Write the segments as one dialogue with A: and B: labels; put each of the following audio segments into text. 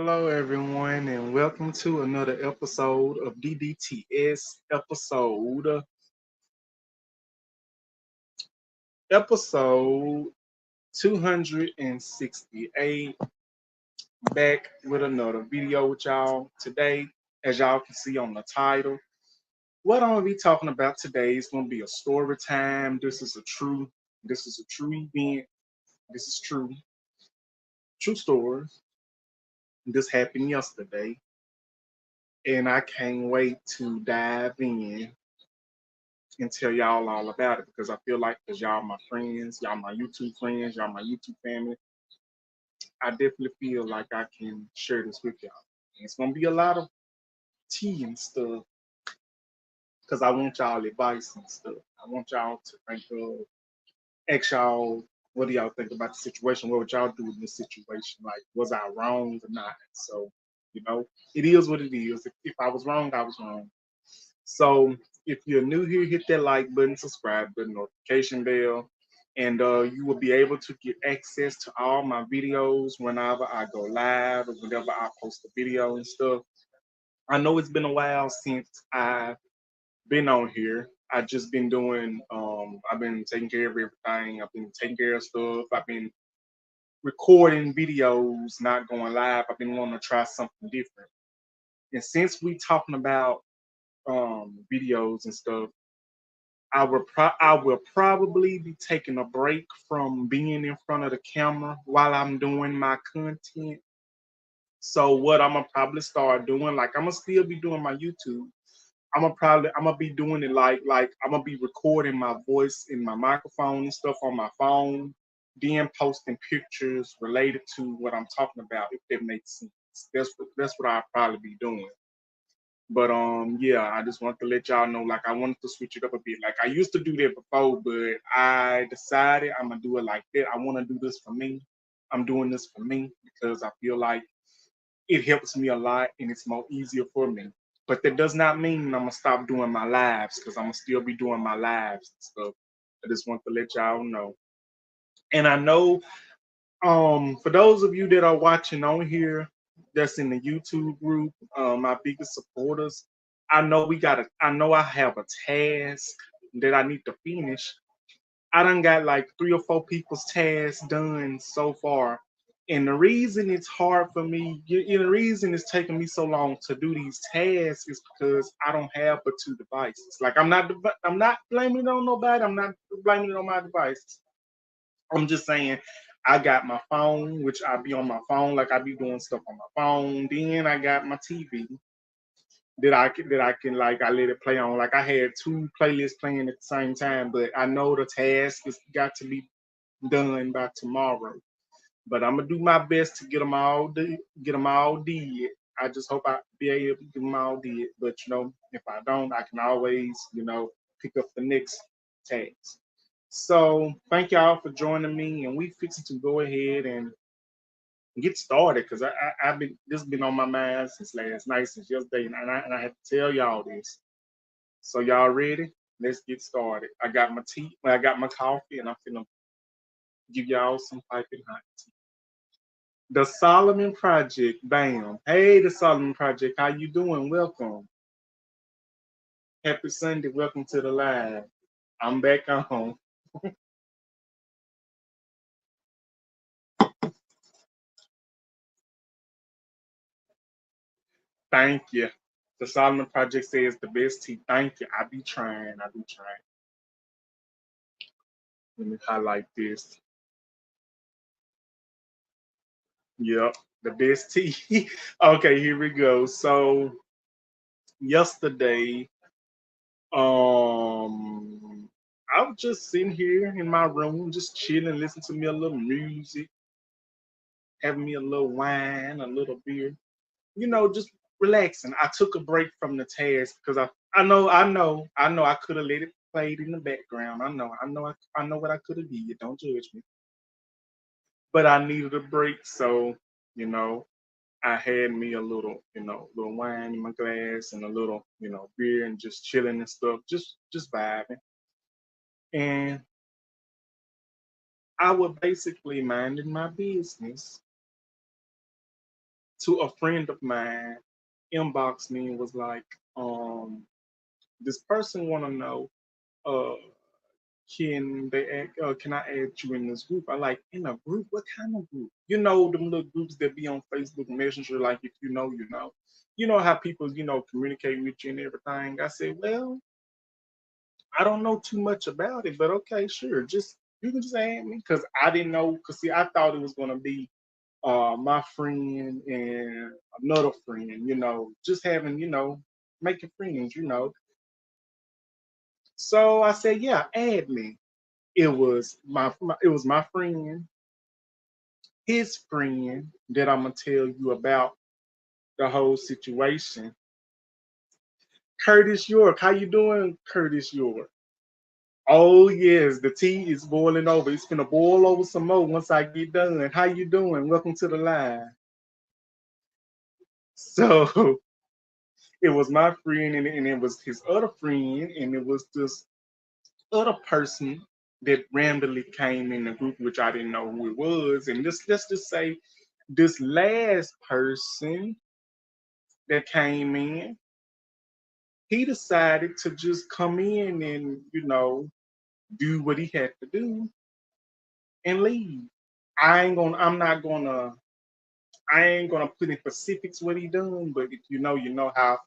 A: Hello, everyone, and welcome to another episode of DDTS episode 268. Back with another video with y'all today. As y'all can see on the title, what I'm gonna be talking about today is gonna be a story time. This is a true event. This is true story. This happened yesterday, and I can't wait to dive in and tell y'all all about it because I feel like, because y'all my friends, y'all my YouTube friends, y'all my YouTube family, I definitely feel like I can share this with y'all. And it's gonna be a lot of tea and stuff because I want y'all advice and stuff. I want y'all to think of, ask y'all, what do y'all think about the situation? What would y'all do in this situation? Like, was I wrong or not? So, it is what it is. If I was wrong, I was wrong. So if you're new here, hit that like button, subscribe button, notification bell, and you will be able to get access to all my videos whenever I go live or whenever I post a video and stuff. I know it's been a while since I've been on here. I've just been doing, I've been taking care of everything. I've been taking care of stuff. I've been recording videos, not going live. I've been wanting to try something different. And since we talking about videos and stuff, I will probably be taking a break from being in front of the camera while I'm doing my content. So what I'm gonna probably start doing, like I'm gonna still be doing my YouTube. I'm gonna be doing it like I'm gonna be recording my voice in my microphone and stuff on my phone, then posting pictures related to what I'm talking about, if that makes sense. That's what I'll probably be doing. But yeah, I just want to let y'all know, like I wanted to switch it up a bit. Like I used to do that before, but I decided I'm gonna do it like that. I want to do this for me. I'm doing this for me because I feel like it helps me a lot and it's more easier for me. But that does not mean I'm gonna stop doing my lives, because I'm gonna still be doing my lives and stuff. I just want to let y'all know. And I know, for those of you that are watching on here, that's in the YouTube group, my biggest supporters, I know I have a task that I need to finish. I done got like 3 or 4 people's tasks done so far. And the reason it's hard for me, the reason it's taking me so long to do these tasks is because I don't have but 2 devices. Like I'm not blaming it on nobody. I'm not blaming it on my devices. I'm just saying I got my phone, which I be on my phone, like I be doing stuff on my phone. Then I got my TV that I can like I let it play on. Like I had 2 playlists playing at the same time, but I know the task has got to be done by tomorrow. But I'm gonna do my best to get them all did. I just hope I be able to get them all did. But if I don't, I can always pick up the next task. So thank y'all for joining me, and we fixing to go ahead and get started because I've been this has been on my mind since last night, since yesterday, and I have to tell y'all this. So y'all ready? Let's get started. I got my tea, I got my coffee, and I'm finna give y'all some piping hot tea. The Solomon Project, bam. Hey, the Solomon Project, how you doing? Welcome. Happy Sunday. Welcome to the live. I'm back on. Thank you. The Solomon Project says the best tea. Thank you. I be trying. I be trying. Let me highlight this. Yep, the best tea. Okay, here we go. So yesterday, I was just sitting here in my room, just chilling, listening to me a little music, having me a little wine, a little beer, just relaxing. I took a break from the task because I could have let it played in the background. I know what I could have did. Don't judge me. But I needed a break, so you know, I had me a little, little wine in my glass and a little, beer and just chilling and stuff, just vibing. And I was basically minding my business to a friend of mine, inboxed me and was like, this person want to know, uh, can I add you in this group? I like, in a group? What kind of group? You know, them little groups that be on Facebook Messenger, like if you know, you know. You know how people, communicate with you and everything. I said, well, I don't know too much about it, but okay, sure. Just you can just add me because I didn't know. Because see, I thought it was gonna be my friend and another friend. Just having making friends. So I said, yeah, add me. It was my friend, his friend that I'm gonna tell you about the whole situation. Curtis York, how you doing, Curtis York? Oh yes, the tea is boiling over. It's gonna boil over some more once I get done. How you doing? Welcome to the line. So it was my friend and it was his other friend and it was this other person that randomly came in the group, which I didn't know who it was. And let's just say this last person that came in, he decided to just come in and do what he had to do and leave. I'm not gonna put in specifics what he done, but if you know how,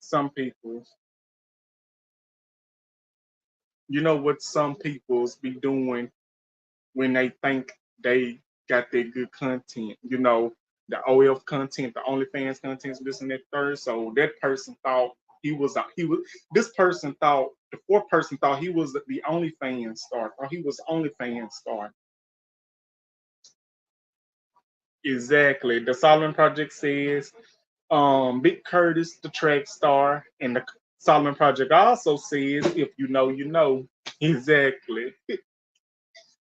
A: some people, what some people's be doing when they think they got their good content, the OF content, the OnlyFans content, this and that third. So that person thought this person thought, the fourth person thought he was the OnlyFans star, or he was the OnlyFans star. Exactly. The Solomon Project says, Big Curtis, the track star, and the Solomon Project also says, if you know, you know. Exactly.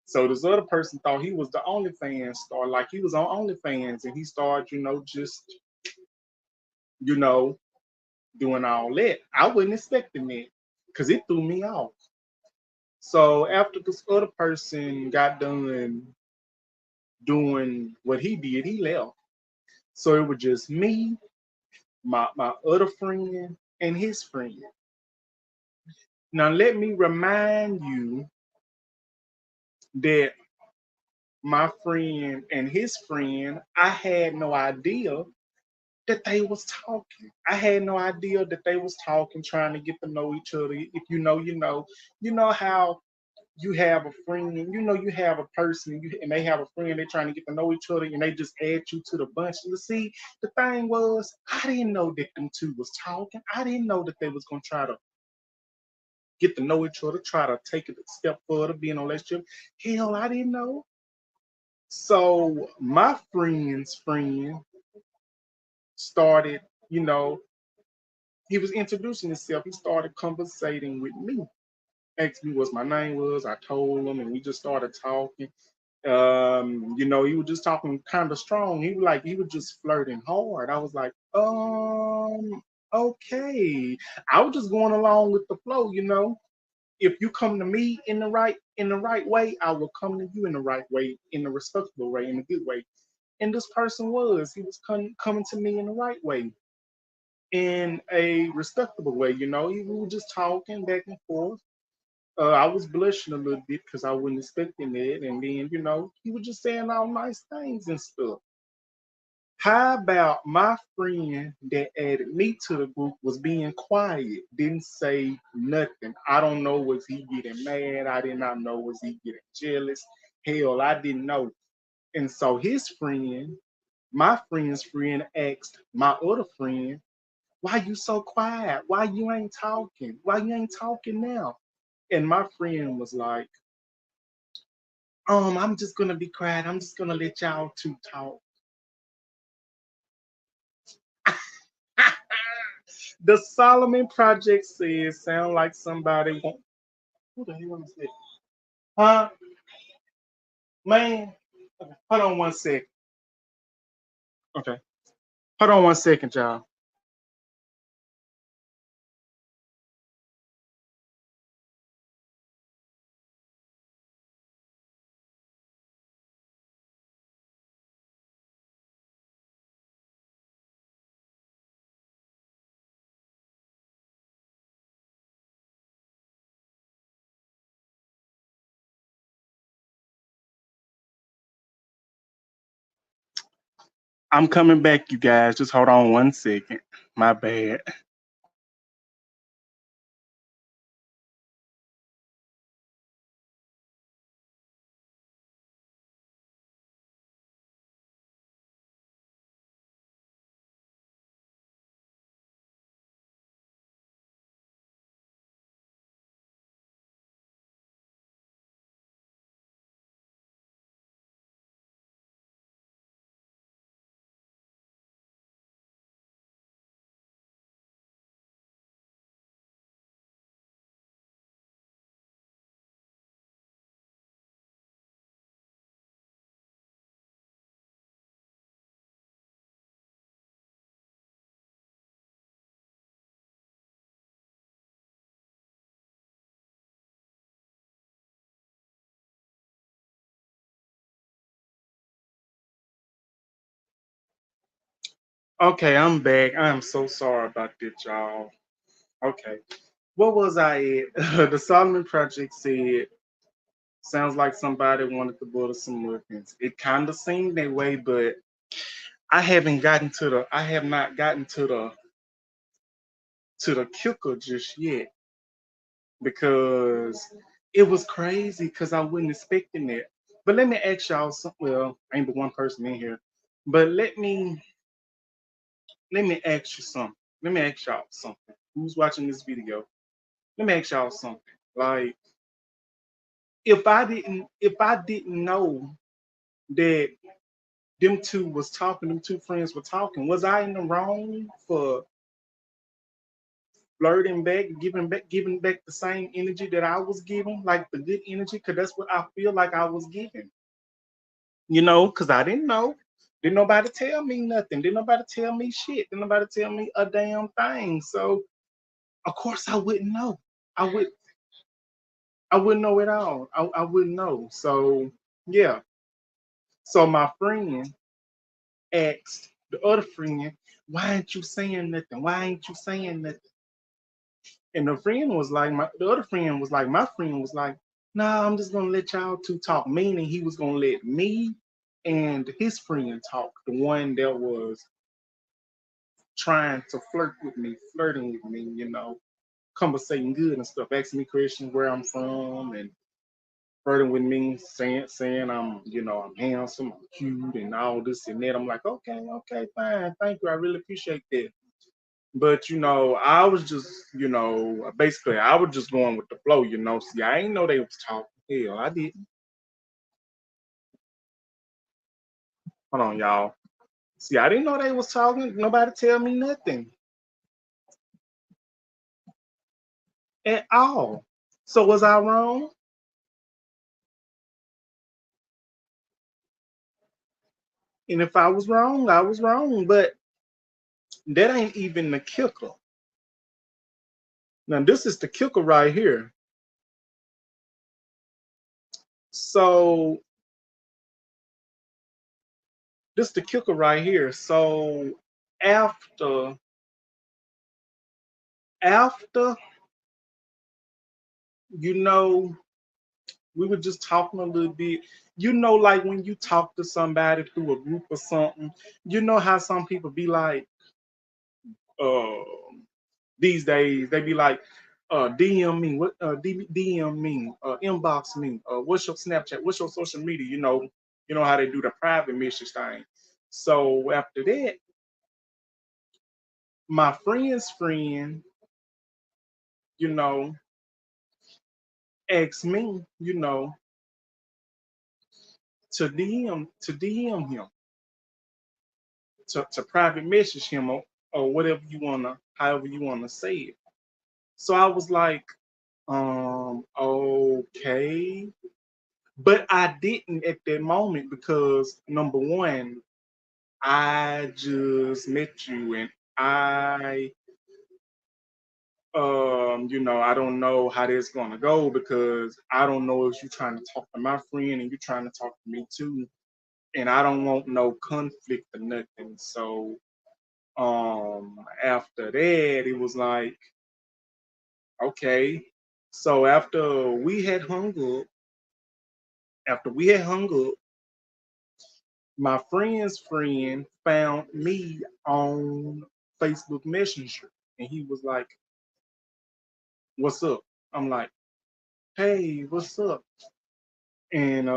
A: So this other person thought he was the OnlyFans star, like he was on OnlyFans, and he started, just, you know, doing all that. I wasn't expecting it because it threw me off. So after this other person got done doing what he did, he left. So it was just me, my other friend, and his friend. Now let me remind you that my friend and his friend, I had no idea that they was talking. I had no idea that they was talking, trying to get to know each other. If you know, you know. You know how you have a friend, and you have a person, and they have a friend. They're trying to get to know each other, and they just add you to the bunch. You see, the thing was, I didn't know that them two was talking. I didn't know that they was gonna try to get to know each other, try to take it a step further, be in a relationship. Hell, I didn't know. So my friend's friend started, you know, he was introducing himself. He started conversating with me, asked me what my name was. I told him, and we just started talking. He was just talking kind of strong. He was just flirting hard. I was like, okay. I was just going along with the flow. If you come to me in the right way, I will come to you in the right way, in a respectable way, in a good way. And this person he was coming to me in the right way, in a respectable way. We were just talking back and forth. I was blushing a little bit because I wasn't expecting it, and then he was just saying all nice things and stuff. How about my friend that added me to the group was being quiet, didn't say nothing. I don't know, was he getting mad? I did not know, was he getting jealous? Hell, I didn't know. And so his friend, my friend's friend, asked my other friend, why you so quiet? Why you ain't talking? Why you ain't talking now? And my friend was like, I'm just gonna be quiet. I'm just gonna let y'all two talk. The Solomon Project says, sound like somebody. Who the hell is that? Huh? Man. Okay, hold on one second. Okay. Hold on one second, y'all. I'm coming back, you guys. Just hold on 1 second. My bad. Okay, I'm back. I'm so sorry about that, y'all. Okay. What was I at? The Solomon Project said, sounds like somebody wanted to build some muffins. It kind of seemed that way, but I have not gotten to the kicker just yet because it was crazy because I wasn't expecting it. But let me ask y'all something. Well, ain't but one person in here, but let me ask you something. Let me ask y'all something. Who's watching this video? Let me ask y'all something. Like, if I didn't know that them two friends were talking, was I in the wrong for flirting back, giving back the same energy that I was giving, like the good energy? Cause that's what I feel like I was giving. Cause I didn't know. Didn't nobody tell me nothing. Didn't nobody tell me shit. Didn't nobody tell me a damn thing. So of course I wouldn't know. I would I wouldn't know at all. I wouldn't know. So yeah. So my friend asked the other friend, why ain't you saying nothing? Why ain't you saying nothing? And the other friend was like, my friend was like, nah, I'm just gonna let y'all two talk. Meaning he was gonna let me and his friend talk, the one that was trying to flirting with me, conversating good and stuff, asking me questions where I'm from and flirting with me, saying I'm handsome, I'm cute, and all this and that. I'm like, okay, fine, thank you, I really appreciate that. But I was just, basically, I was just going with the flow. See, I ain't know they was talking. Hell, I didn't. Hold on, y'all. See, I didn't know they was talking. Nobody tell me nothing at all. So was I wrong? And if I was wrong, I was wrong. But that ain't even the kicker. Now this is the kicker right here. So this is the kicker right here. So after after you know we were just talking a little bit. Like when you talk to somebody through a group or something, you know how some people be like, uh, these days they be like, DM me, DM me, inbox me, what's your Snapchat, what's your social media? You know how they do the private message thing. So after that, my friend's friend, you know, asked me, to DM him, to private message him, or whatever however you wanna say it. So I was like, okay. But I didn't at that moment because number one, I just met you and I I don't know how this gonna go because I don't know if you're trying to talk to my friend and you're trying to talk to me too. And I don't want no conflict or nothing. So after that it was like, okay. So after we had hung up, My friend's friend found me on Facebook Messenger, and he was like, "What's up?" I'm like, "Hey, what's up?" And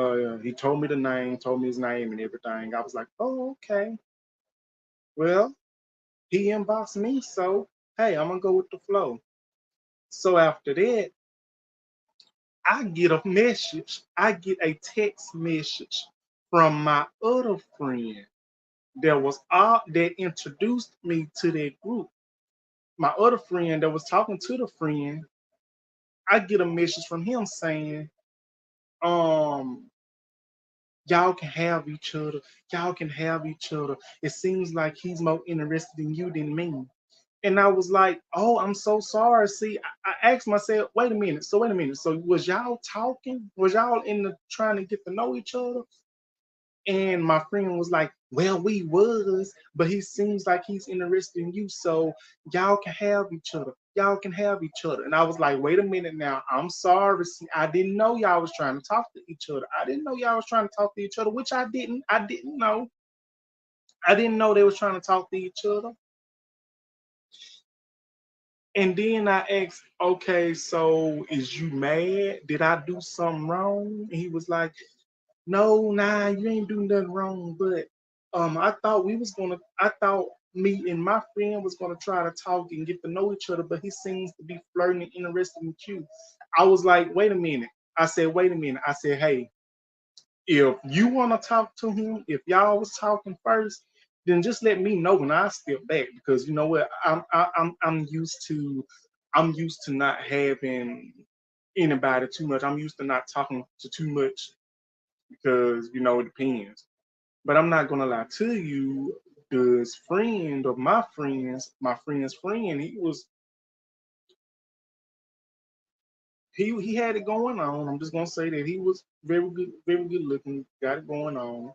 A: he told me the name, told me his name and everything. I was like, "Oh, okay. Well, he inboxed me, so hey, I'm gonna go with the flow." So after that, I get a message. I get a text message from my other friend that introduced me to that group. My other friend that was talking to the friend, I get a message from him saying, um, y'all can have each other. Y'all can have each other. It seems like he's more interested in you than me. And I was like, oh, I'm so sorry. See, I asked myself, wait a minute. So wait a minute. So was y'all talking? Was y'all in the trying to get to know each other? And my friend was like, well, we was, but he seems like he's interested in you. So y'all can have each other. Y'all can have each other. And I was like, wait a minute now. I'm sorry. See, I didn't know y'all was trying to talk to each other. I didn't know y'all was trying to talk to each other, which I didn't. I didn't know. I didn't know they was trying to talk to each other. And then I asked, okay, so is you mad? Did I do something wrong? And he was like, no, nah, you ain't doing nothing wrong. But I thought me and my friend was gonna try to talk and get to know each other, but he seems to be flirting and interested in you. I was like, wait a minute. I said, wait a minute. I said, hey, if you want to talk to him, if y'all was talking first, then just let me know when I step back because you know what, I'm used to not having anybody too much. I'm used to not talking to too much because you know it depends. But I'm not gonna lie to you. This friend of my friend's friend, he had it going on. I'm just gonna say that he was very good looking, got it going on.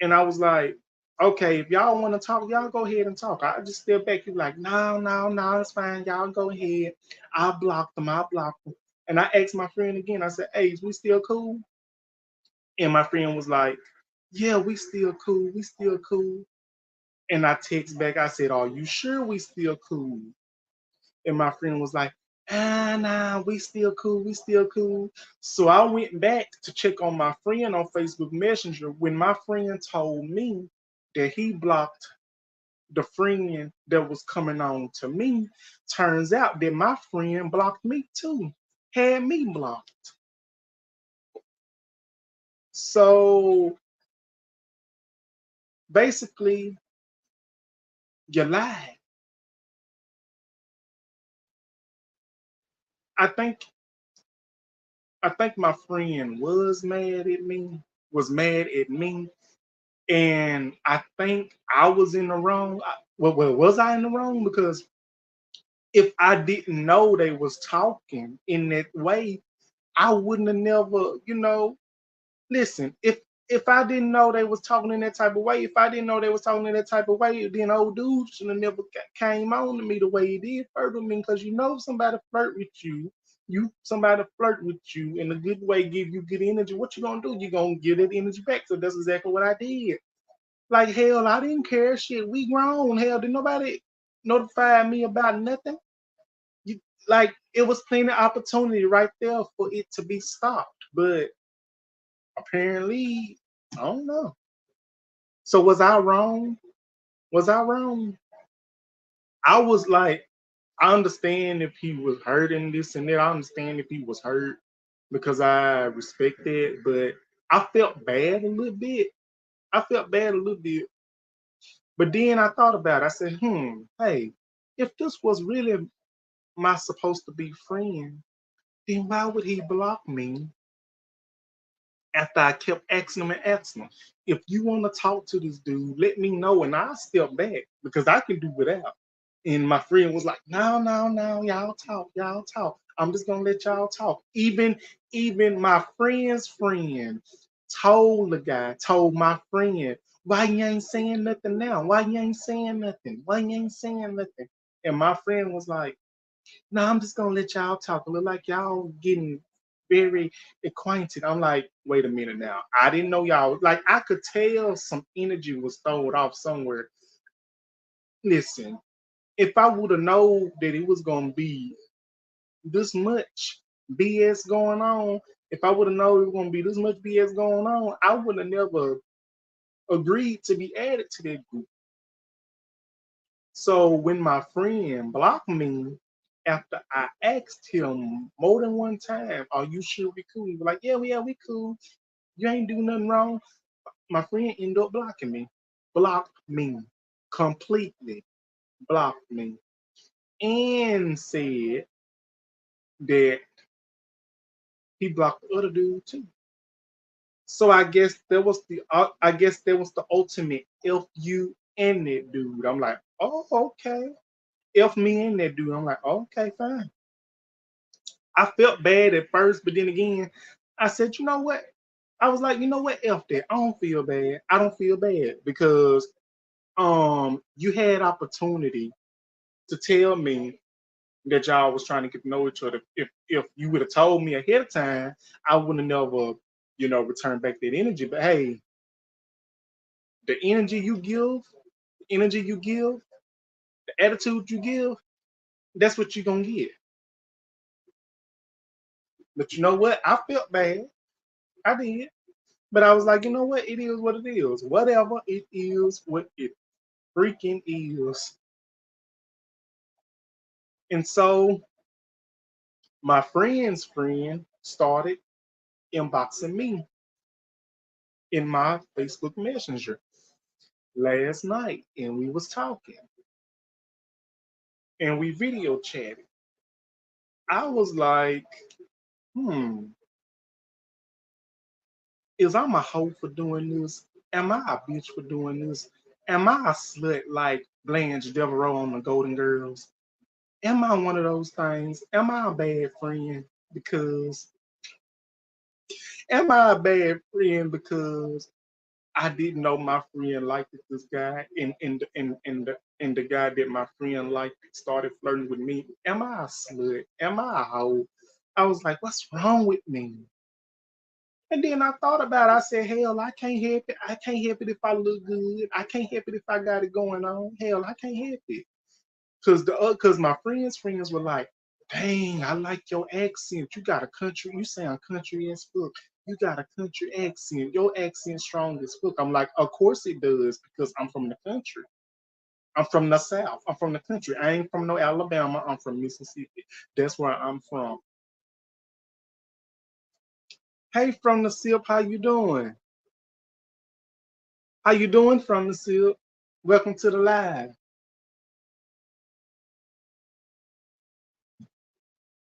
A: And I was like, okay, if y'all want to talk, y'all go ahead and talk. I just step back. You like, no, no, no, it's fine. Y'all go ahead. I blocked them. I blocked them. And I asked my friend again. I said, hey, is we still cool? And my friend was like, yeah, we still cool. We still cool. And I text back. I said, are you sure we still cool? And my friend was like, nah, we still cool. We still cool. So I went back to check on my friend on Facebook Messenger when my friend told me that he blocked the friend that was coming on to me. Turns out that my friend blocked me too, had me blocked. So basically, you lied. I think I think my friend was mad at me, and I think I was in the wrong. Well, was I in the wrong? Because if I didn't know they was talking in that way, I wouldn't have never, listen, if I didn't know they was talking in that type of way, if I didn't know they was talking in that type of way, then old dude should have never came on to me the way he did flirt with me. Because you know somebody flirt with somebody flirt with you in a good way, give you good energy. What you gonna do? You gonna give that energy back. So that's exactly what I did. Like hell, I didn't care. Shit, we grown. Hell, did nobody notify me about nothing? You like it was plenty of opportunity right there for it to be stopped, but apparently, I don't know. So was I wrong? Was I wrong? I was like, I understand if he was hurting this and that. I understand if he was hurt because I respect that, but I felt bad a little bit. I felt bad a little bit. But then I thought about it. I said, hey, if this was really my supposed to be friend, then why would he block me after I kept asking him and asking him? If you want to talk to this dude, let me know and I'll step back because I can do without. And my friend was like, no, no, no, y'all talk, y'all talk. I'm just gonna let y'all talk. Even my friend's friend told my friend, why you ain't saying nothing now? Why you ain't saying nothing? Why you ain't saying nothing? And my friend was like, no, I'm just gonna let y'all talk. It look like y'all getting very acquainted. I'm like, wait a minute now. I didn't know y'all. Like, I could tell some energy was thrown off somewhere. Listen, if I would have known that it was gonna be this much BS going on, if I would have known it was gonna be this much BS going on, I would have never agreed to be added to that group. So when my friend blocked me after I asked him more than one time, "Are you sure we cool?" He was like, yeah, we cool. You ain't do nothing wrong." My friend ended up blocking me, blocked me completely, blocked me, and said that he blocked the other dude too. So I guess that was the ultimate F you and that dude. I'm like, oh, okay. F me and that dude. I'm like, okay, fine. I felt bad at first, but then again, I said, you know what? I was like, you know what? F that. I don't feel bad. I don't feel bad because you had opportunity to tell me that y'all was trying to get to know each other. If you would have told me ahead of time, I would have never, returned back that energy. But hey, the energy you give, the energy you give, the attitude you give, that's what you're gonna get. But you know what? I felt bad. I did. But I was like, you know what? It is what it is. Whatever it is, what it freaking is. And so my friend's friend started inboxing me in my Facebook Messenger last night, and we was talking and we video chatted. I was like, hmm, is I'm a hoe for doing this? Am I a bitch for doing this? Am I a slut like Blanche Devereaux on the Golden Girls? Am I one of those things? Am I a bad friend? Because am I a bad friend because I didn't know my friend liked this guy and the guy that my friend liked started flirting with me? Am I a slut? Am I a hoe? I was like, what's wrong with me? And then I thought about it. I said, hell, I can't help it. I can't help it if I look good. I can't help it if I got it going on. Hell, I can't help it. Cause my friends were like, dang, I like your accent. You got a country, you sound country as fuck. You got a country accent. Your accent strong as fuck. I'm like, of course it does, because I'm from the country. I'm from the South. I'm from the country. I ain't from no Alabama. I'm from Mississippi. That's where I'm from. Hey, from the SIP, how you doing? How you doing from the SIP? Welcome to the live.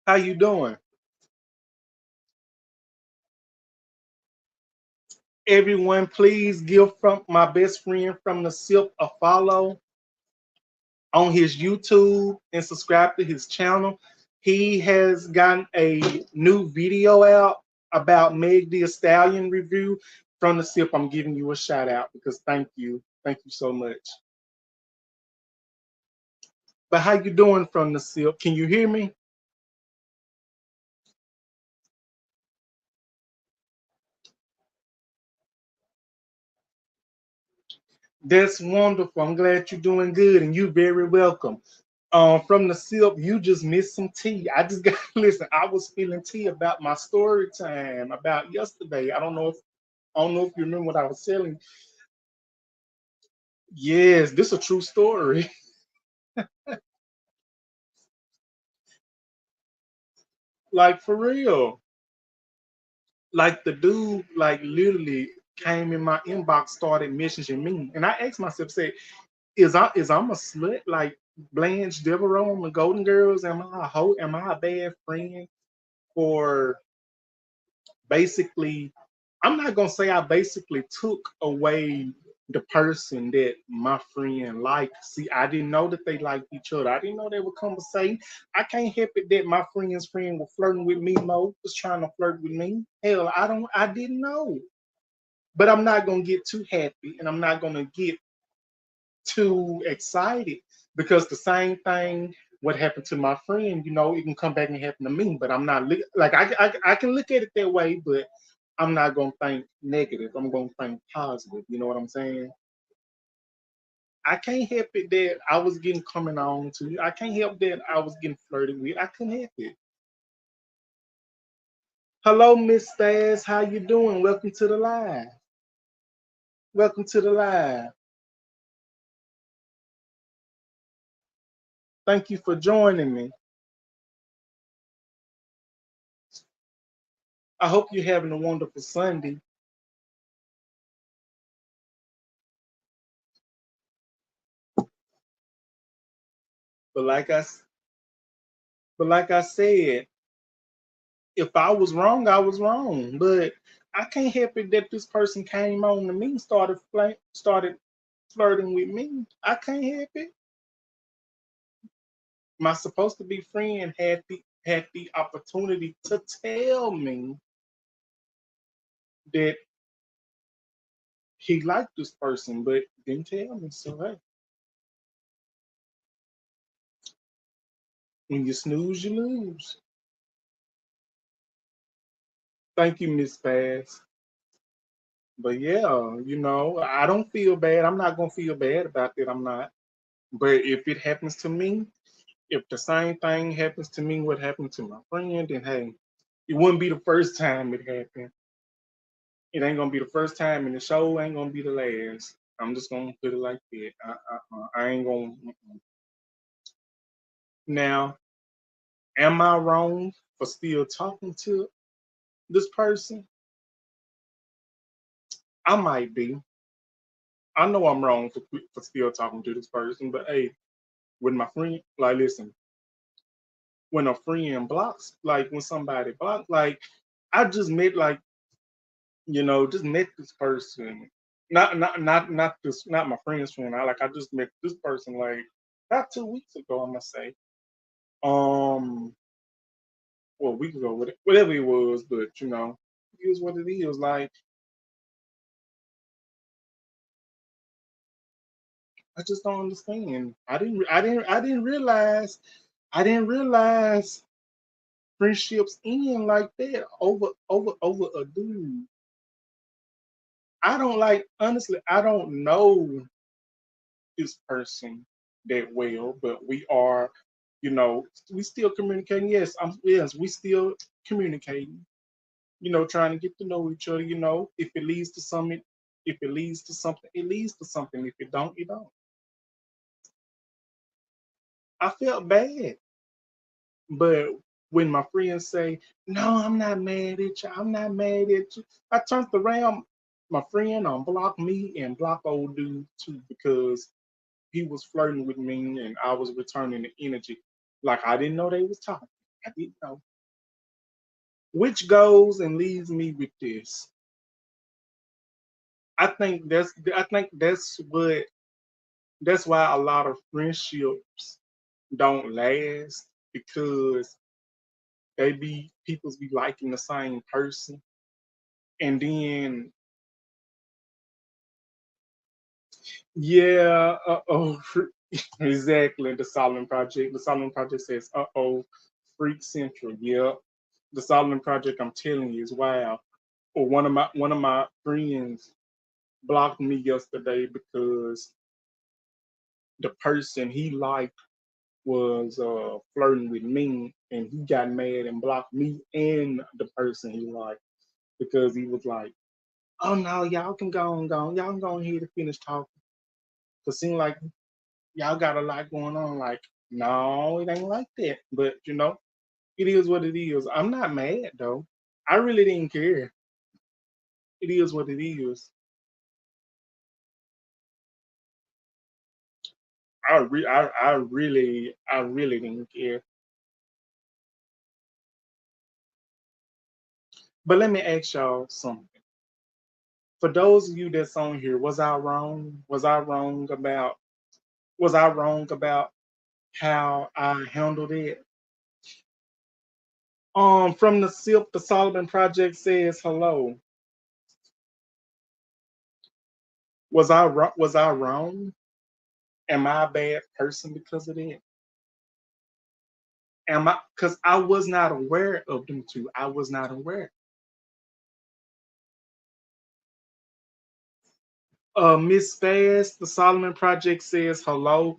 A: How you doing? Everyone, please give from my best friend from the SIP a follow on his YouTube and subscribe to his channel. He has gotten a new video out about Meg Thee Stallion review from the SIP. I'm giving you a shout out because thank you. Thank you so much. But how you doing from the SIP? Can you hear me? That's wonderful. I'm glad you're doing good and you're very welcome. From the SIP, you just missed some tea. I just got listen. I was feeling tea about my story time about yesterday. I don't know if you remember what I was telling. Yes, this is a true story. Like for real. Like the dude, like literally came in my inbox, started messaging me, and I asked myself, "Say, is I'm a slut like Blanche Devereaux on the Golden Girls? Am I a hoe? Am I a bad friend for basically?" I'm not gonna say I basically took away the person that my friend liked. See, I didn't know that they liked each other. I didn't know they would conversate. I can't help it that my friend's friend was flirting with me. Mo was trying to flirt with me. Hell, I didn't know. But I'm not gonna get too happy, and I'm not gonna get too excited because the same thing. what happened to my friend, it can come back and happen to me. But I'm not like I can look at it that way, but I'm not gonna think negative. I'm gonna think positive. You know what I'm saying? I can't help it that I was getting coming on to you. I can't help that I was getting flirted with. I couldn't help it. Hello, Miss Staz. How you doing? Welcome to the live. Welcome to the live. Thank you for joining me. I hope you're having a wonderful Sunday. But like I said, if I was wrong, I was wrong. But I can't help it that this person came on to me and started flirting with me. I can't help it. My supposed to be friend had the opportunity to tell me that he liked this person, but didn't tell me. So hey, when you snooze, you lose. Thank you, Miss Bass. But yeah, I don't feel bad. I'm not gonna feel bad about that. I'm not. But if it happens to me, if the same thing happens to me, what happened to my friend, then hey, it wouldn't be the first time it happened. It ain't gonna be the first time, and the show ain't gonna be the last. I'm just gonna put it like that. I ain't gonna. Now, am I wrong for still talking to this person? I might be. I know I'm wrong for still talking to this person, but hey, with my friend, like, listen, when a friend blocks, like when somebody blocks, like I just met, like, just met this person. Not this, not my friend's friend. I just met this person like about 2 weeks ago. I'm gonna say, um, well, a week ago, whatever it was, but it is what it is. Like, I just don't understand. I didn't realize friendships end like that over a dude. I don't like, honestly, I don't know this person that well, but we still communicating. Yes, we still communicating, trying to get to know each other, if it leads to something, it leads to something. If it don't, it don't. I felt bad. But when my friends say, "No, I'm not mad at you. I'm not mad at you," I turned around. My friend blocked me and blocked old dude too because he was flirting with me and I was returning the energy. Like I didn't know they was talking. I didn't know. Which goes and leaves me with this. I think that's why a lot of friendships don't last because people's be liking the same person and then yeah, exactly. The Solomon Project says, Freak Central. Yep. The Solomon Project, I'm telling you, is wow. Or one of my friends blocked me yesterday because the person he liked was flirting with me, and he got mad and blocked me and the person he liked because he was like, "Oh no, y'all can go on, y'all can go ahead and finish talking." Cause seem like y'all got a lot going on. Like, no, it ain't like that. But it is what it is. I'm not mad though. I really didn't care. It is what it is. I really didn't care. But let me ask y'all something. For those of you that's on here, was I wrong? Was I wrong about how I handled it? From the SIP, the Solomon Project says hello. Was I wrong? Am I a bad person because of that? Am I? Because I was not aware of them two. I was not aware. Miss Fast, the Solomon Project says hello.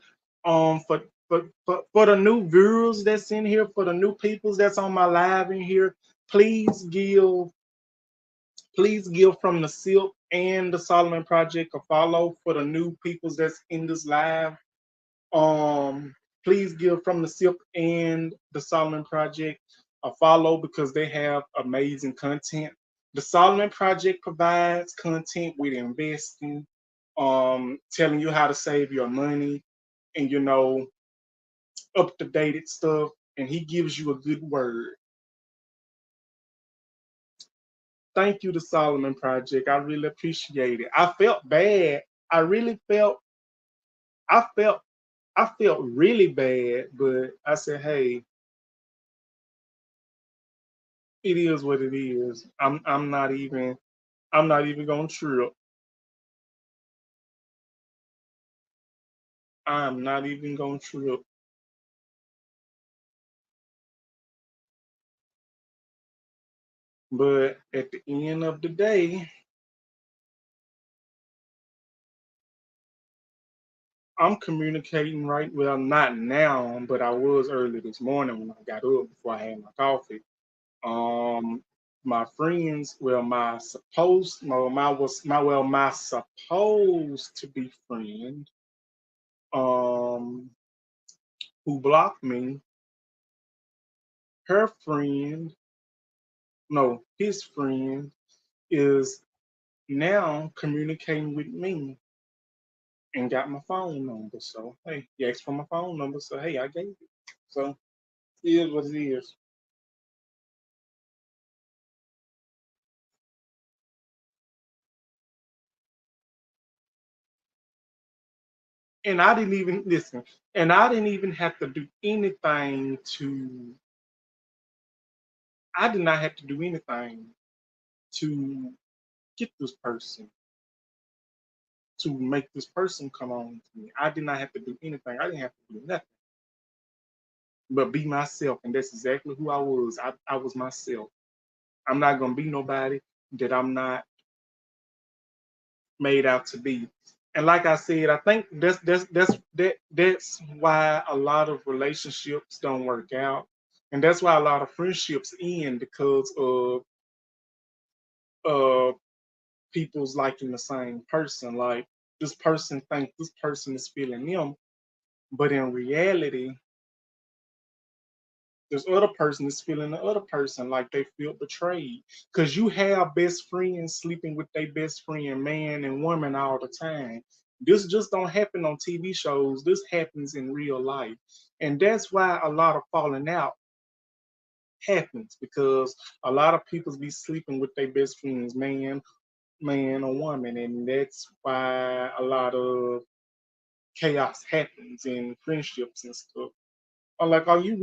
A: For the new viewers that's in here, for the new peoples that's on my live in here, please give from the Silk and the Solomon Project a follow for the new peoples that's in this live. Um, please give from the Silk and the Solomon Project a follow because they have amazing content. The Solomon Project provides content with investing, telling you how to save your money, and up to date stuff. And he gives you a good word. Thank you, the Solomon Project. I really appreciate it. I felt bad. I really felt. I felt. I felt really bad, but I said, "Hey, it is what it is. I'm not even. I'm not even gonna trip. I'm not even gonna trip." But at the end of the day, I'm communicating right. Well, not now, but I was early this morning when I got up before I had my coffee. Um, my friends, well, my supposed, no, my was my well, my supposed to be friend, um, who blocked me, her friend, no, his friend is now communicating with me and got my phone number. So hey, he asked for my phone number. So hey, I gave it. So it is what it is. And I didn't even listen. And I didn't even have to do anything to. I did not have to do anything to get this person, to make this person come on to me. I did not have to do anything. I didn't have to do nothing but be myself. And that's exactly who I was. I was myself. I'm not gonna be nobody that I'm not made out to be. And like I said, I think that's why a lot of relationships don't work out. And that's why a lot of friendships end because of uh people's liking the same person. Like this person thinks this person is feeling them, but in reality, this other person is feeling the other person like they feel betrayed. Cause you have best friends sleeping with their best friend, man and woman all the time. This just don't happen on TV shows. This happens in real life. And that's why a lot of falling out happens because a lot of people be sleeping with their best friends, man or woman. And that's why a lot of chaos happens in friendships and stuff. Or like, are you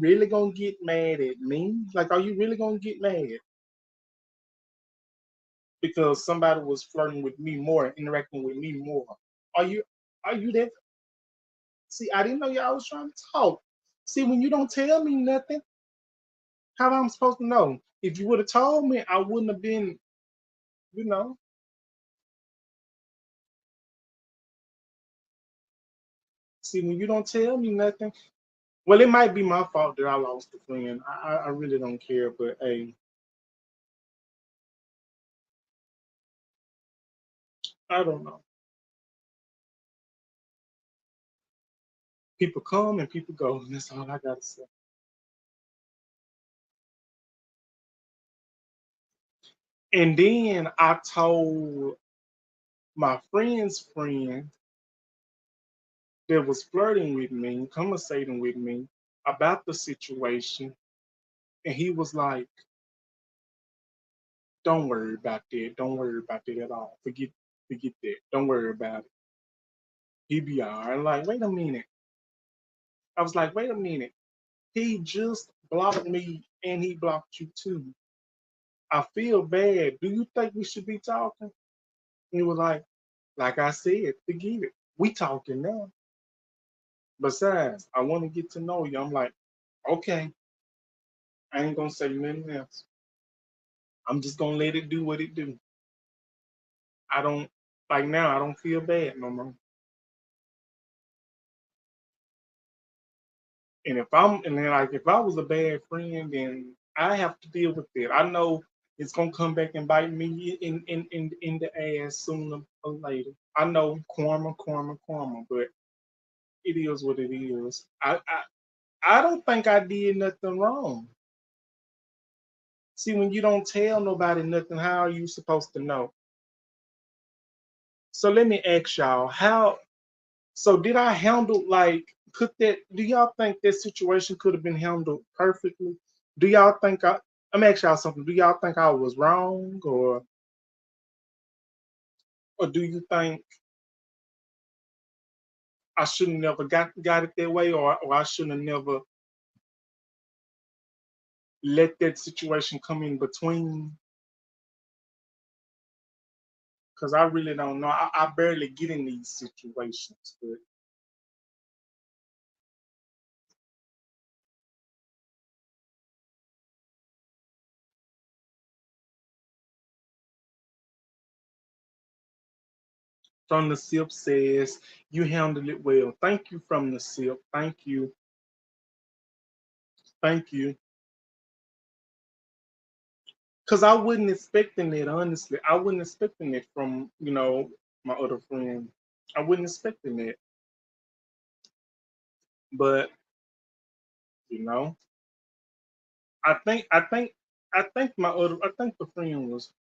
A: really gonna get mad at me? Like, are you really gonna get mad because somebody was flirting with me more and interacting with me more? Are you, are you that? See, I didn't know y'all was trying to talk. See, when you don't tell me nothing, how am I supposed to know? If you would have told me, I wouldn't have been, you know. See, when you don't tell me nothing, well, it might be my fault that I lost a friend. I really don't care, but hey, I don't know. People come and people go, and that's all I gotta say. And then I told my friend's friend that was flirting with me, conversating with me about the situation, and he was like, "Don't worry about that. Don't worry about that at all. Forget that. Don't worry about it. He be all right." Like, wait a minute. I was like, wait a minute. He just blocked me and he blocked you too. I feel bad. Do you think we should be talking? And he was like I said, forget it. We talking now. Besides, I want to get to know you. I'm like, Okay, I ain't gonna say nothing else. I'm just gonna let it do what it do. I don't like now. I don't feel bad no more. And then like if I was a bad friend, then I have to deal with it. I know it's gonna come back and bite me in the ass sooner or later. I know karma, karma, karma, but it is what it is. I don't think I did nothing wrong. See, when you don't tell nobody nothing, how are you supposed to know? So let me ask y'all, how so did I handle like could that do y'all think that situation could have been handled perfectly? Do y'all think I'm asking y'all something, do y'all think I was wrong or do you think I shouldn't never got it that way or I shouldn't have never let that situation come in between? Because I really don't know. I barely get in these situations, but from the SIP says you handled it well. Thank you from the SIP. Thank you. Thank you. Because I wasn't expecting it, honestly. I wasn't expecting it from, my other friend. I wasn't expecting it. But, you know, I think I think I think the friend was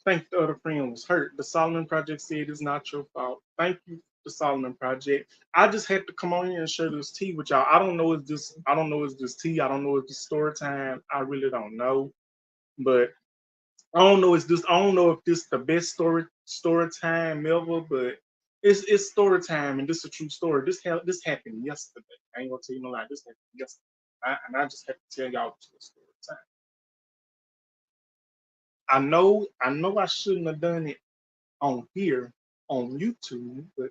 A: think the other friend was hurt. The Solomon Project said it's not your fault. Thank you, the Solomon Project. I just had to come on here and share this tea with y'all. I don't know if this tea. I don't know if it's story time. I really don't know. But I don't know if this the best story time ever, but it's story time and this is a true story. This happened yesterday. I ain't gonna tell you no lie. This happened yesterday. And I just have to tell y'all it's story time. I know I shouldn't have done it on here on YouTube, but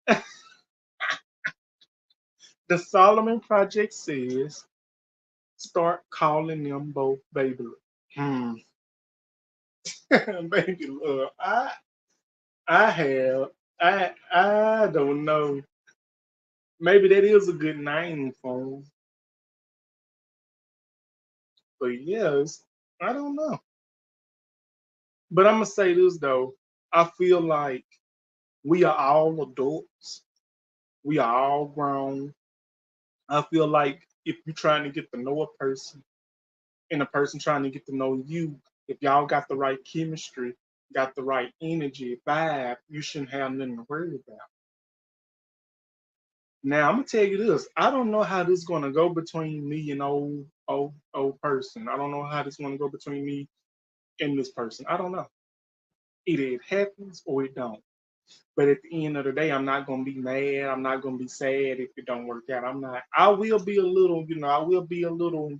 A: hey, the Solomon Project says start calling them both baby. Hmm. Baby love. I have I don't know. Maybe that is a good name for him. But yes, I don't know. But I'm gonna say this though. I feel like we are all adults. We are all grown. I feel like if you're trying to get to know a person and a person trying to get to know you, if y'all got the right chemistry, got the right energy, vibe, you shouldn't have nothing to worry about. Now I'm gonna tell you this. I don't know how this is gonna go between me and old person. I don't know how this is gonna go between me and this person. I don't know. Either it happens or it don't. But at the end of the day, I'm not gonna be mad. I'm not gonna be sad if it don't work out. I'm not. I will be a little, I will be a little,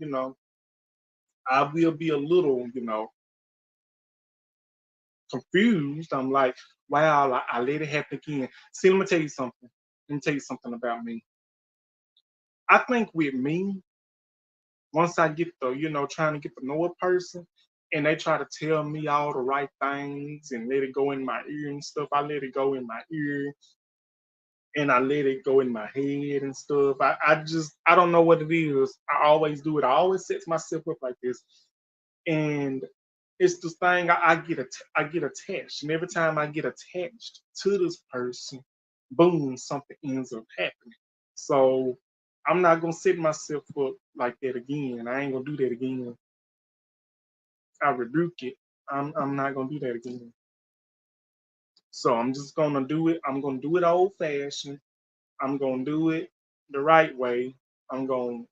A: I will be a little, confused. I'm like, wow, I let it happen again. See, let me tell you something. Let me tell you something about me. I think with me, once I get the, trying to get to know a person and they try to tell me all the right things and let it go in my ear and stuff, I let it go in my ear and I let it go in my head and stuff. I don't know what it is. I always do it. I always set myself up like this. And it's this thing I get attached. And every time I get attached to this person, boom, something ends up happening. So I'm not gonna set myself up like that again. I ain't gonna do that again. I rebuke it. I'm not gonna do that again. So I'm just gonna do it. I'm gonna do it old fashioned. I'm gonna do it the right way. I'm gonna,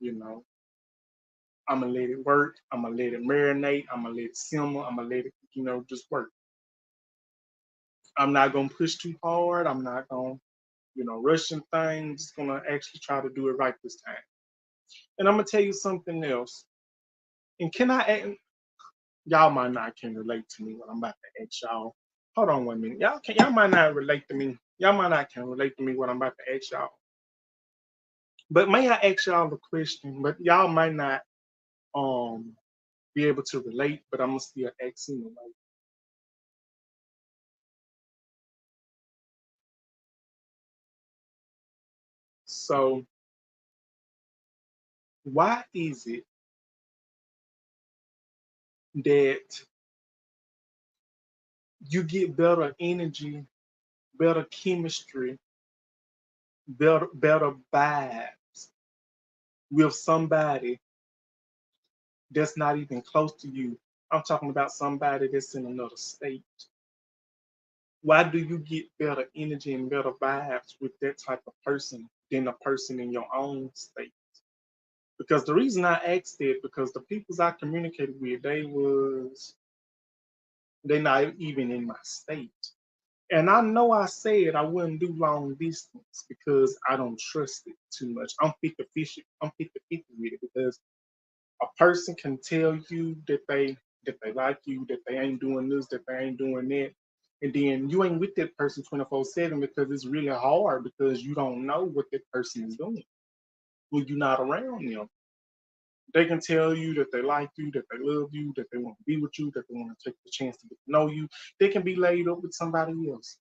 A: I'm gonna let it work. I'm gonna let it marinate. I'm gonna let it simmer. I'm gonna let it, just work. I'm not gonna push too hard. I'm not gonna, rushing things. Just gonna actually try to do it right this time. And I'm gonna tell you something else. And y'all might not can relate to me what I'm about to ask y'all. Hold on 1 minute. Y'all might not relate to me. Y'all might not can relate to me what I'm about to ask y'all. But may I ask y'all a question? But y'all might not um be able to relate, but I'm gonna still ask anyway. So why is it that you get better energy, better chemistry, better vibes with somebody that's not even close to you? I'm talking about somebody that's in another state. Why do you get better energy and better vibes with that type of person than a person in your own state? Because the reason I asked that because the peoples I communicated with, they not even in my state. And I know I said I wouldn't do long distance because I don't trust it too much. I'm 50-50 with it because a person can tell you that they like you, that they ain't doing this, that they ain't doing that. And then you ain't with that person 24/7 because it's really hard because you don't know what that person is doing when you're not around them. They can tell you that they like you, that they love you, that they want to be with you, that they want to take the chance to get to know you. They can be laid up with somebody else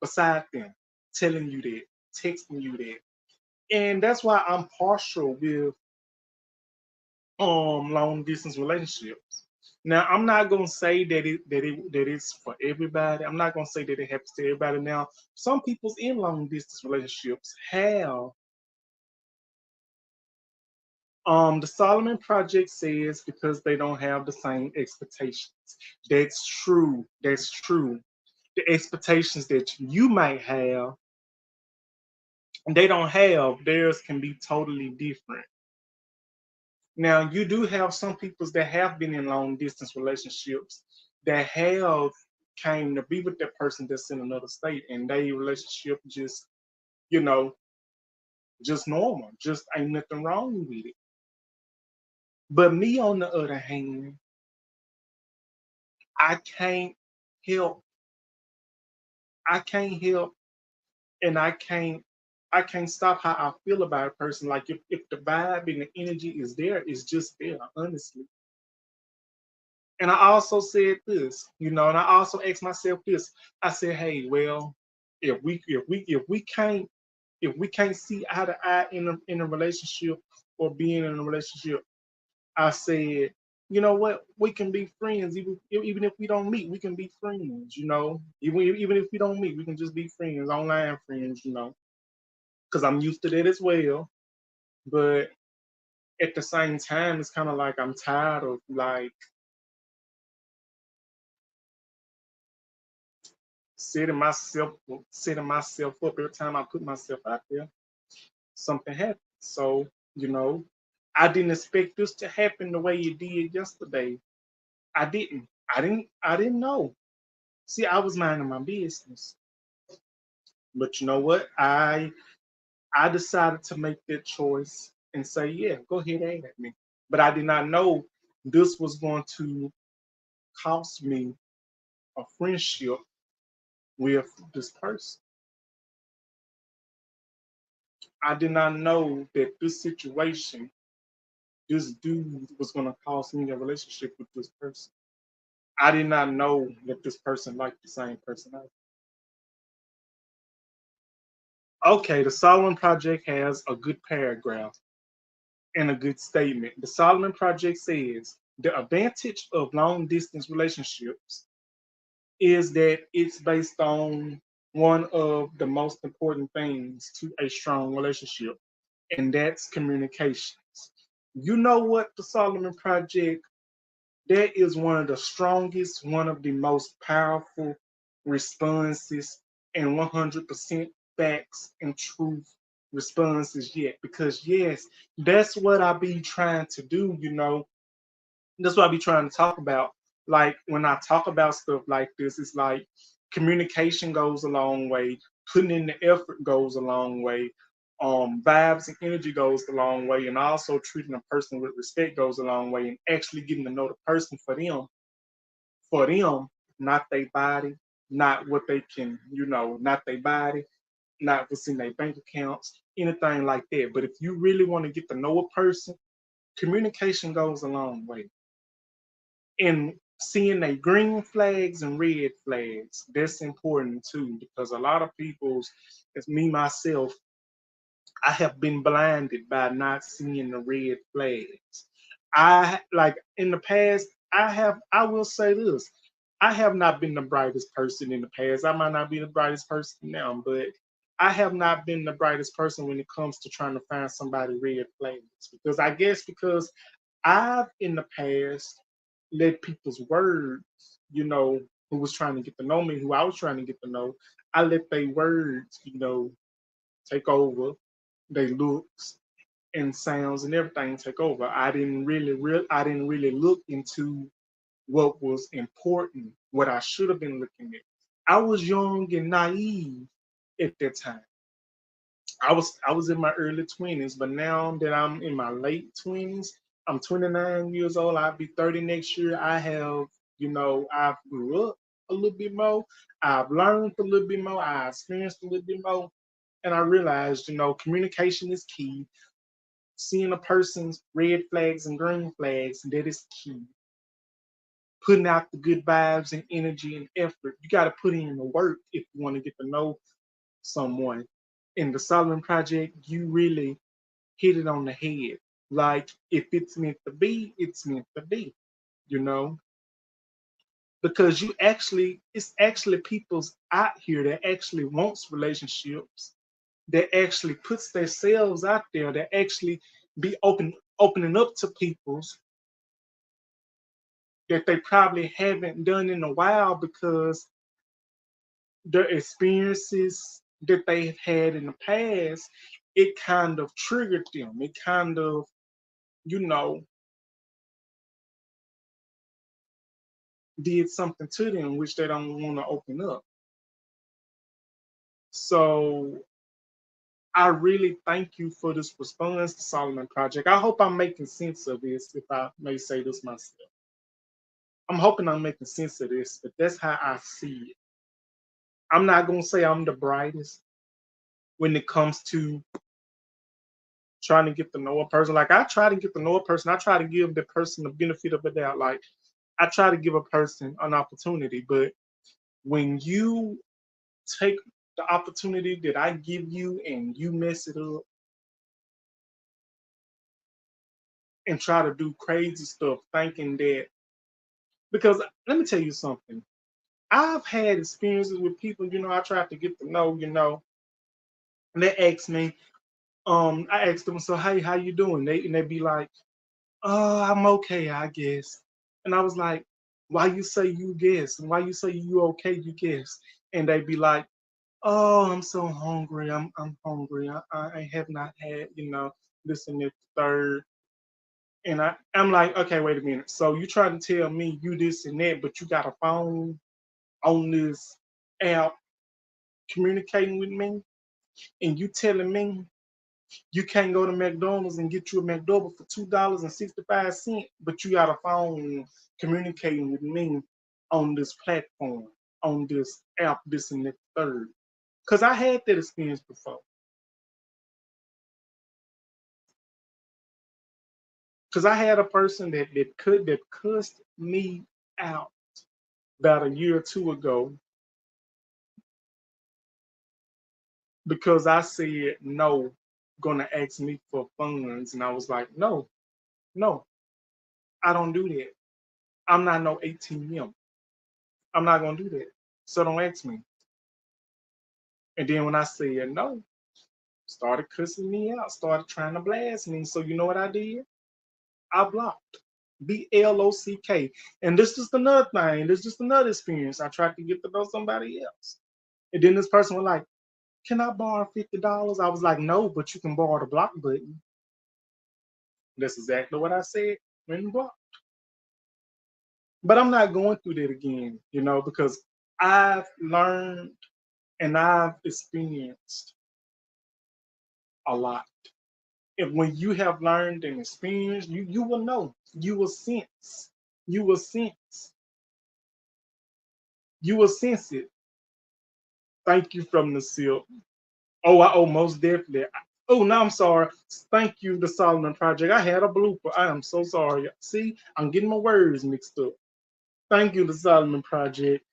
A: beside them, telling you that, texting you that. And that's why I'm partial with long distance relationships. Now I'm not gonna say that it's for everybody. I'm not gonna say that it happens to everybody. Now some people's in long distance relationships have the Solomon Project says because they don't have the same expectations. That's true. That's true. The expectations that you might have, they don't have, theirs can be totally different. Now, you do have some people that have been in long distance relationships that have came to be with that person that's in another state and they relationship just, you know, just normal, just ain't nothing wrong with it. But me, on the other hand, I can't help I can't help and I can't stop how I feel about a person. Like if the vibe and the energy is there, it's just there, honestly. And I also said this, and I also asked myself this. I said, hey, well, if we can't see eye to eye in a relationship or being in a relationship, I said, you know what? We can be friends even if we don't meet. We can be friends, Even if we don't meet, we can just be friends, online friends. Because I'm used to that as well. But at the same time, it's kind of like I'm tired of like setting myself up every time I put myself out there. Something happens. So you know, I didn't expect this to happen the way it did yesterday. I didn't. I didn't know. See, I was minding my business. But you know what? I decided to make that choice and say, yeah, go ahead and at me. But I did not know this was going to cost me a friendship with this person. I did not know that this situation, this dude was going to cost me a relationship with this person. I did not know that this person liked the same personality. Okay, the Solomon Project has a good paragraph and a good statement. The Solomon Project says the advantage of long distance relationships is that it's based on one of the most important things to a strong relationship, and that's communications. You know what, the Solomon Project, that is one of the strongest, one of the most powerful responses, and 100% facts and truth responses yet. Because, yes, that's what I be trying to do. That's what I be trying to talk about. Like when I talk about stuff like this, it's like communication goes a long way, putting in the effort goes a long way, vibes and energy goes a long way, and also treating a person with respect goes a long way, and actually getting to know the person for them, not their body, not what they can, not their body, not what's in their bank accounts. anything like that. But if you really want to get to know a person, communication goes a long way. And seeing they green flags and red flags, that's important too, because a lot of people's, as me myself, I have been blinded by not seeing the red flags. I like in the past, I will say this. I have not been the brightest person in the past. I might not be the brightest person now, but I have not been the brightest person when it comes to trying to find somebody red flags. Because I guess because I've in the past let people's words, you know, who was trying to get to know me, who I was trying to get to know, I let their words, take over, they looks and sounds and everything take over. I didn't really look into what was important, what I should have been looking at. I was young and naive at that time. I was in my early 20s, but now that I'm in my late 20s, I'm 29 years old. I'll be 30 next year. I've grew up a little bit more. I've learned a little bit more. I experienced a little bit more. And I realized, communication is key. Seeing a person's red flags and green flags, that is key. Putting out the good vibes and energy and effort. You got to put in the work if you want to get to know someone. In the Solomon Project, you really hit it on the head. Like, if it's meant to be, it's meant to be, you know? Because it's actually people's out here that actually wants relationships, that actually puts themselves out there, that actually be opening up to people's that they probably haven't done in a while because their experiences that they've had in the past, it kind of triggered them. It kind of, you know, did something to them which they don't want to open up. So I really thank you for this response to Solomon Project. I hope I'm making sense of this, if I may say this myself. I'm hoping I'm making sense of this, but that's how I see it. I'm not gonna say I'm the brightest when it comes to trying to get to know a person. Like I try to get to know a person, I try to give the person the benefit of the doubt. Like I try to give a person an opportunity, but when you take the opportunity that I give you and you mess it up and try to do crazy stuff thinking that because let me tell you something. I've had experiences with people, I tried to get to know, and they ask me, I asked them, so hey, how you doing? They be like, oh, I'm okay, I guess. And I was like, why you say you guess? Why you say you okay, you guess? And they be like, oh, I'm so hungry. I'm hungry. I have not had, this and that third. And I'm like, okay, wait a minute. So you trying to tell me you this and that, but you got a phone on this app communicating with me, and you telling me you can't go to McDonald's and get you a McDouble for $2.65, but you got a phone communicating with me on this platform, on this app, this and that third. Because I had that experience before. Because I had a person that cussed me out about a year or two ago because I said no, gonna ask me for funds, and I was like, no, no, I don't do that. I'm not no 18 I'm not gonna do that. So don't ask me. And then when I said no, started cussing me out, started trying to blast me. So you know what I did? I blocked. BLOCK. And this is another thing. This is just another experience. I tried to get to know somebody else. And then this person was like, can I borrow $50? I was like, no, but you can borrow the block button. That's exactly what I said when blocked. But I'm not going through that again, because I've learned and I've experienced a lot. And when you have learned and experienced, you will know. You will sense. You will sense. You will sense it. Thank you from the silk. Oh, most definitely. Oh, no, I'm sorry. Thank you, the Solomon Project. I had a blooper. I am so sorry. See, I'm getting my words mixed up. Thank you, the Solomon Project.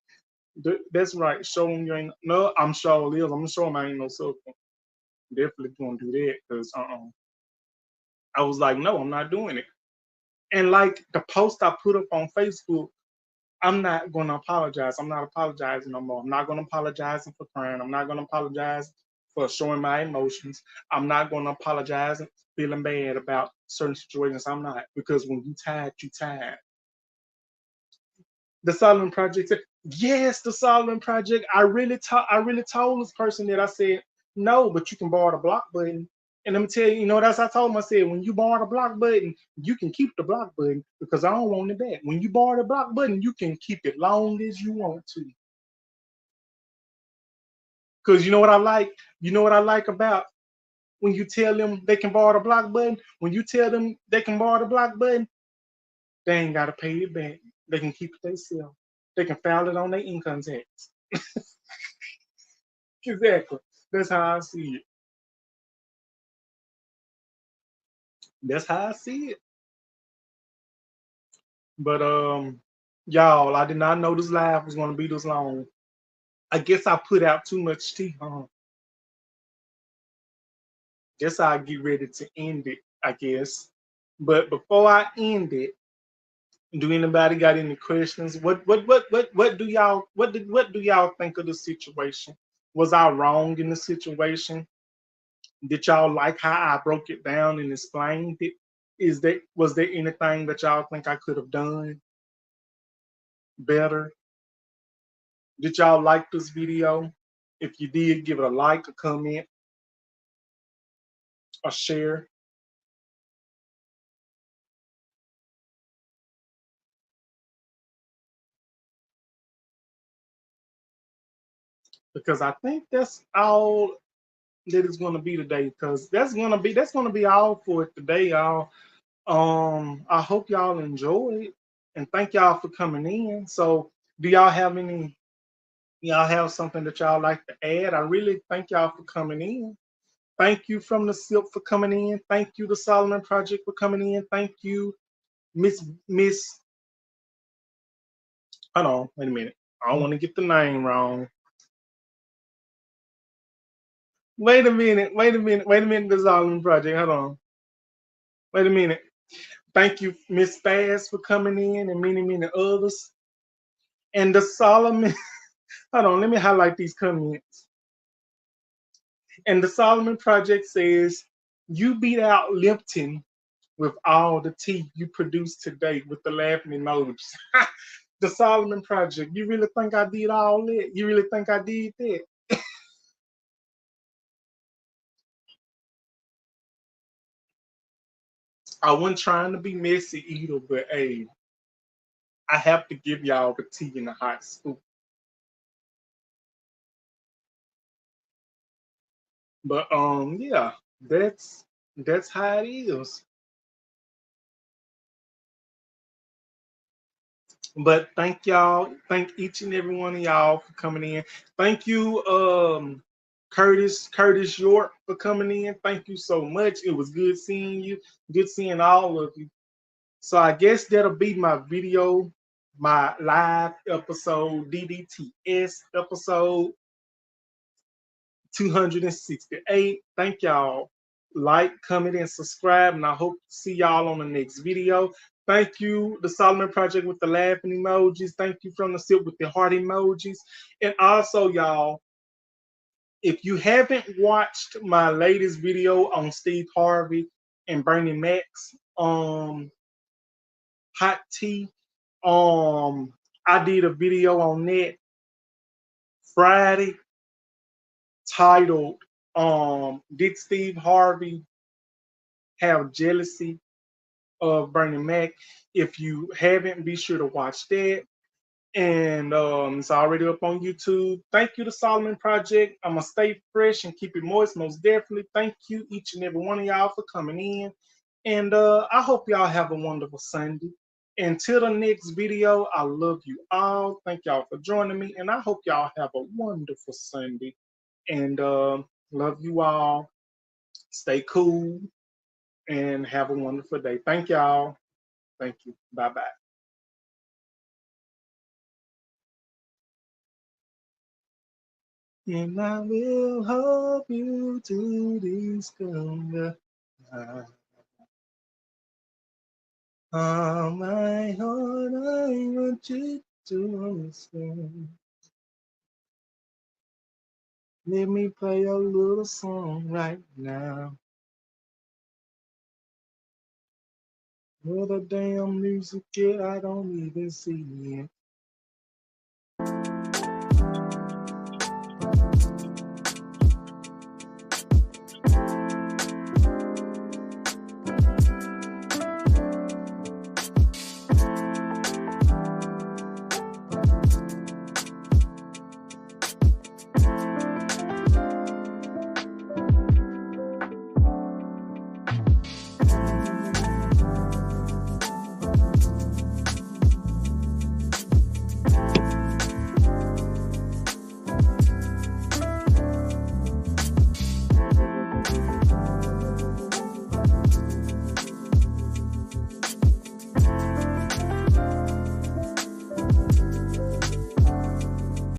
A: That's right. Show them you ain't. No, I'm sure it is. I'm gonna show them I ain't no sucker. Definitely gonna do that because I was like, no, I'm not doing it. And like the post I put up on Facebook, I'm not gonna apologize. I'm not apologizing no more. I'm not gonna apologize for crying. I'm not gonna apologize for showing my emotions. I'm not gonna apologize and feeling bad about certain situations. I'm not because when you tired, you tired. The Solomon Project said, yes, the Solomon Project. I really told this person that I said, no, but you can borrow the block button. And let me tell you, you know, that's I told him, I said, when you borrow the block button, you can keep the block button because I don't want it back. When you borrow the block button, you can keep it long as you want to. Because you know what I like? You know what I like about when you tell them they can borrow the block button? When you tell them they can borrow the block button, they ain't gotta pay it back. They can keep it themselves. They can file it on their income tax. Exactly. That's how I see it. That's how I see it. But y'all, I did not know this live was gonna be this long. I guess I put out too much tea, huh? Guess I'll get ready to end it, I guess. But before I end it, do anybody got any questions? What do y'all what do y'all think of the situation? Was I wrong in the situation? Did y'all like how I broke it down and explained it? Is there was there anything that y'all think I could have done better? Did y'all like this video? If you did, give it a like, a comment, a share, because I think that's all that it's gonna be today. Because that's gonna be all for it today, y'all. I hope y'all enjoyed and thank y'all for coming in. So, do y'all have any? Y'all have something that y'all like to add? I really thank y'all for coming in. Thank you from the Silk for coming in. Thank you, the Solomon Project, for coming in. Thank you, Miss. Hold on, wait a minute. I don't want to get the name wrong. Wait a minute. Wait a minute. Wait a minute. The Solomon Project. Hold on. Wait a minute. Thank you, Miss Fast, for coming in, and many, many others. And the Solomon. Hold on. Let me highlight these comments. And the Solomon Project says, "You beat out Lipton with all the tea you produced today with the laughing emojis." The Solomon Project. You really think I did all that? You really think I did that? I wasn't trying to be messy either, but hey, I have to give y'all the tea in the hot scoop. But yeah, that's how it is. But thank y'all, thank each and every one of y'all for coming in. Thank you, Curtis York for coming in. Thank you so much. It was good seeing you. Good seeing all of you. So I guess that'll be my video, my live episode, DDTS episode 268. Thank y'all. Like, comment, and subscribe, and I hope to see y'all on the next video. Thank you, the Solomon Project with the laughing emojis. Thank you from the Silk with the heart emojis. And also, y'all, if you haven't watched my latest video on Steve Harvey and Bernie Mac's hot tea, I did a video on that Friday titled Did Steve Harvey Have Jealousy of Bernie Mac? If you haven't, be sure to watch that. And it's already up on YouTube. Thank you to Solomon Project. I'm gonna stay fresh and keep it moist, most definitely. Thank you, each and every one of y'all, for coming in. And I hope y'all have a wonderful Sunday. Until the next video, I love you all. Thank y'all for joining me, and I hope y'all have a wonderful Sunday. And love you all. Stay cool and have a wonderful day. Thank y'all. Thank you. Bye bye. And I will help you to discover all my heart. I want you to understand. Let me play a little song right now. Where the damn music get? I don't even see it.